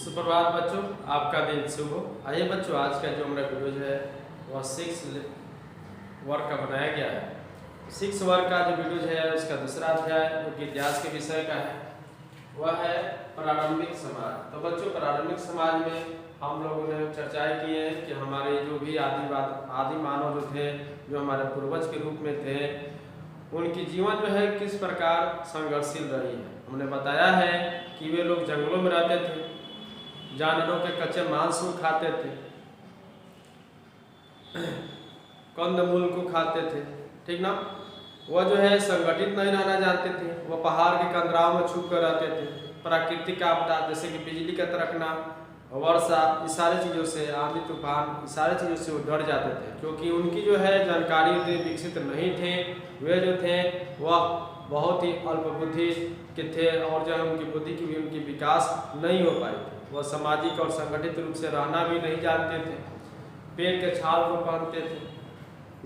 सुप्रभात बच्चों, आपका दिन शुभ हो। आइए बच्चों, आज का जो हमारा वीडियो है वह 6 वर्ग का बनाया गया है। 6 वर्ग का जो वीडियो है उसका दूसरा अध्याय जो कि इतिहास के विषय का है वह है प्रारंभिक समाज। तो बच्चों, प्रारंभिक समाज में हम लोगों ने चर्चाएं की है कि हमारे जो भी आदि मानव जो थे, जो हमारे पूर्वज के रूप में थे, उनकी जीवन जो है किस प्रकार संघर्षशील रही है। हमने बताया है कि वे लोग जंगलों में रहते थे, जानवरों के कच्चे मांस को खाते थे, कंदमूल को खाते थे, ठीक ना। वह जो है संगठित नहीं रहना जानते थे। वह पहाड़ के कंदराओं में छुप कर रहते थे। प्राकृतिक आपदा जैसे कि बिजली का कड़कना, वर्षा, इस सारी चीज़ों से, आंधी तूफान, इस सारी चीज़ों से वो डर जाते थे, क्योंकि उनकी जो है जानकारी थे विकसित नहीं थे। वे जो थे वह बहुत ही अल्प बुद्धि के थे और जो है उनकी बुद्धि की भी उनकी विकास नहीं हो पाई थी। वह सामाजिक और संगठित रूप से रहना भी नहीं जानते थे। पेड़ के छाल को पहनते थे,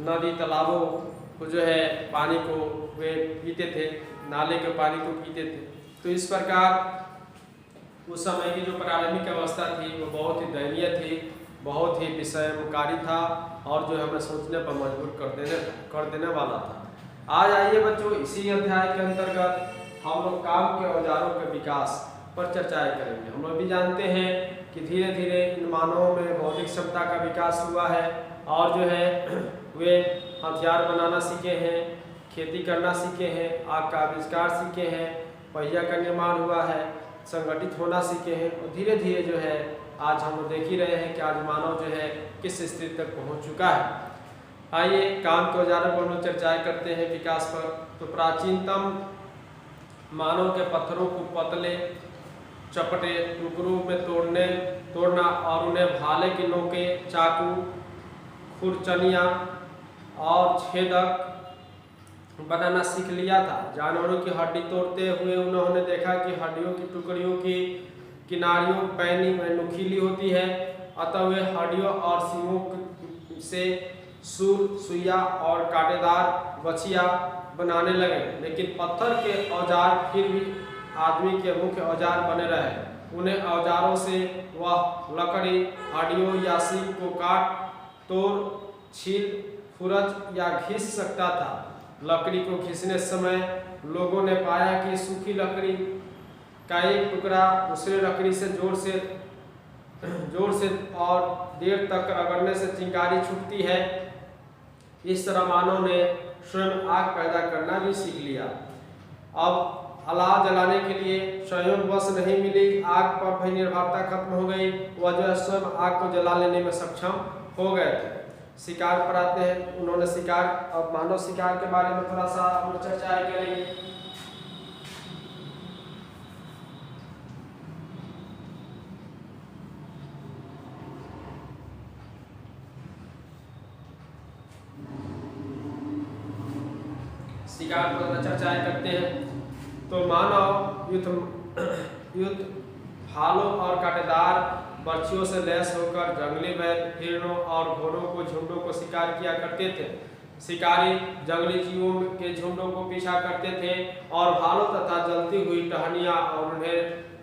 नदी तालाबों को जो है पानी को वे पीते थे, नाले के पानी को पीते थे। तो इस प्रकार उस समय की जो प्रारंभिक अवस्था थी वो बहुत ही दयनीय थी, बहुत ही विषमकारी था और जो हमें सोचने पर मजबूर कर देने वाला था। आज आइए बच्चों, इसी अध्याय के अंतर्गत हम लोग काम के औजारों के विकास पर चर्चाएं करेंगे। हम लोग भी जानते हैं कि धीरे धीरे इन मानवों में बौद्धिक क्षमता का विकास हुआ है और जो है वे हथियार बनाना सीखे हैं, खेती करना सीखे हैं, आग का आविष्कार सीखे हैं, पहिया का निर्माण हुआ है, संगठित होना सीखे हैं और धीरे धीरे जो है आज हम देख ही रहे हैं कि आज मानव जो है किस स्थिति तक पहुंच चुका है। आइए काम के औजारों पर हम लोग चर्चाएं करते हैं विकास पर। तो प्राचीनतम मानव के पत्थरों को पतले चपटे टुकड़ों में तोड़ना और उन्हें भाले की नोकें, चाकू, खुरचनियाँ और छेदक बनाना सीख लिया था। जानवरों की हड्डी तोड़ते हुए उन्होंने देखा कि हड्डियों की टुकड़ियों की किनारियों पैनी में नुकीली होती है, अतः वे हड्डियों और सींगों से सुइया और कांटेदार बछिया बनाने लगे। लेकिन पत्थर के औजार फिर भी आदमी के मुख्य औजार बने रहे। उन्हें औजारों से वह लकड़ी, हड्डियों या सींग को काट, तोड़, छील, फुरच या घिस सकता था। लकड़ी को घिसने समय लोगों ने पाया कि सूखी लकड़ी का एक टुकड़ा दूसरे लकड़ी से जोर से और देर तक रगड़ने से चिंगारी छूटती है। इस तरह मानव ने स्वयं आग पैदा करना भी सीख लिया। अब अलाव जलाने के लिए स्वयं बस नहीं मिली, आग पर भी निर्भरता खत्म हो गई। वह जो है स्वयं आग को जला लेने में सक्षम हो गए थे। शिकार पर आते हैं। उन्होंने शिकार और मानव शिकार के बारे में थोड़ा सा हम चर्चा करेंगे। शिकार पर चर्चाएं करते हैं। तो मानव युद्ध भालों और कांटेदार बर्छियों से लैस होकर जंगली बैल, हिरणों और घोड़ों को झुंडों को शिकार किया करते थे। शिकारी जंगली जीवों के झुंडों को पीछा करते थे और भालों तथा जलती हुई टहनियाँ और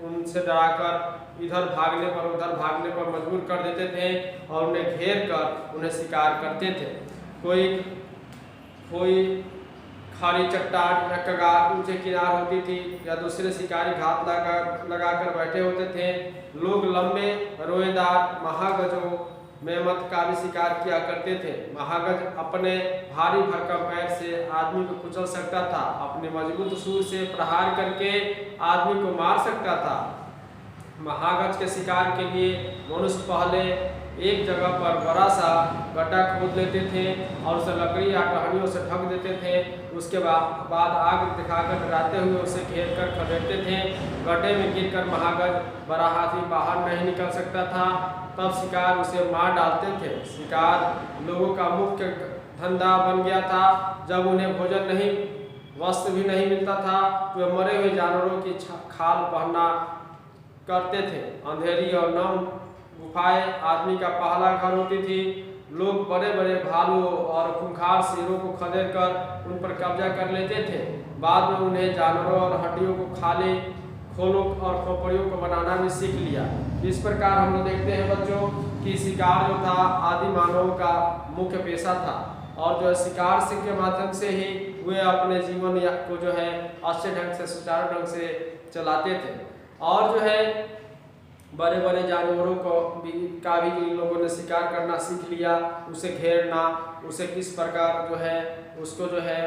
उनसे डराकर इधर भागने पर उधर भागने पर मजबूर कर देते थे और उन्हें घेर कर उन्हें शिकार करते थे। कोई खाली चट्टान या कगार ऊंचे किनार होती थी या दूसरे शिकारी घात लगाकर बैठे होते थे। लोग लंबे रोएदार महागजों मेमत का भी शिकार किया करते थे। महागज अपने भारी भरकम पैर से आदमी को कुचल सकता था, अपने मजबूत सूर से प्रहार करके आदमी को मार सकता था। महागज के शिकार के लिए मनुष्य पहले एक जगह पर बड़ा सा गड्ढा खोद लेते थे और उसे लकड़ी या टहनियों से ढक देते थे। उसके बाद आग दिखाकर डराते हुए उसे घेर कर खदेड़ते थे। गड्ढे में गिरकर महागज बड़ा हाथी बाहर नहीं निकल सकता था, तब शिकार उसे मार डालते थे। शिकार लोगों का मुख्य धंधा बन गया था। जब उन्हें भोजन नहीं, वस्त्र भी नहीं मिलता था तो वे मरे हुए जानवरों की खाल पहनना करते थे। अंधेरी और नम गुफाएं आदमी का पहला घर होती थी। लोग बड़े बड़े भालुओं और खूंखार शेरों को खदेड़ कर उन पर कब्जा कर लेते थे। बाद में उन्हें जानवरों और हड्डियों को खोलों और खोपड़ियों को बनाना भी सीख लिया। इस प्रकार हम लोग देखते हैं बच्चों कि शिकार जो था आदि मानवों का मुख्य पेशा था और जो है शिकार से के माध्यम से ही वे अपने जीवन को जो है अच्छे ढंग से सुचारू ढंग से चलाते थे। और जो है बड़े बड़े जानवरों का भी इन लोगों ने शिकार करना सीख लिया, उसे घेरना, उसे किस प्रकार जो है उसको जो है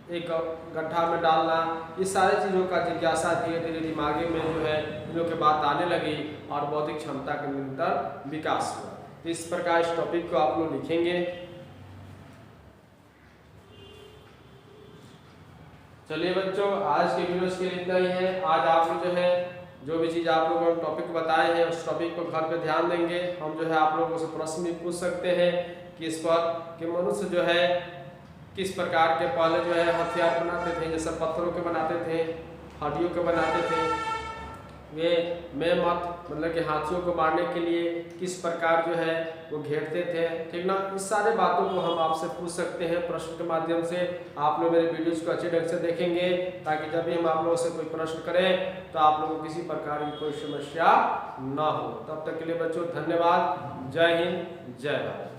एक गड्ढा में डालना, इस सारी चीज़ों का जिज्ञासा धीरे धीरे दिमागी में जो है इन लोगों के बात आने लगी और बौद्धिक क्षमता का निरंतर विकास हुआ। तो इस प्रकार इस टॉपिक को आप लोग लिखेंगे। चलिए बच्चों, आज के वीडियो के लिए इतना ही है। आज आप लोग जो है जो भी चीज़ आप लोगों को टॉपिक बताए हैं उस टॉपिक को घर पे ध्यान देंगे। हम जो है आप लोगों से प्रश्न भी पूछ सकते हैं कि इस पर कि मनुष्य जो है किस प्रकार के पहले जो है हथियार बनाते थे, जैसे पत्थरों के बनाते थे, हड्डियों के बनाते थे, वे मतलब कि हाथियों को मारने के लिए किस प्रकार जो है वो घेरते थे, ठीक ना। इस सारे बातों को हम आपसे पूछ सकते हैं प्रश्न के माध्यम से। आप लोग मेरे वीडियोस को अच्छे ढंग से देखेंगे ताकि जब भी हम आप लोगों से कोई प्रश्न करें तो आप लोगों को किसी प्रकार की कोई समस्या ना हो। तब तक के लिए बच्चों धन्यवाद। जय हिंद, जय भारत।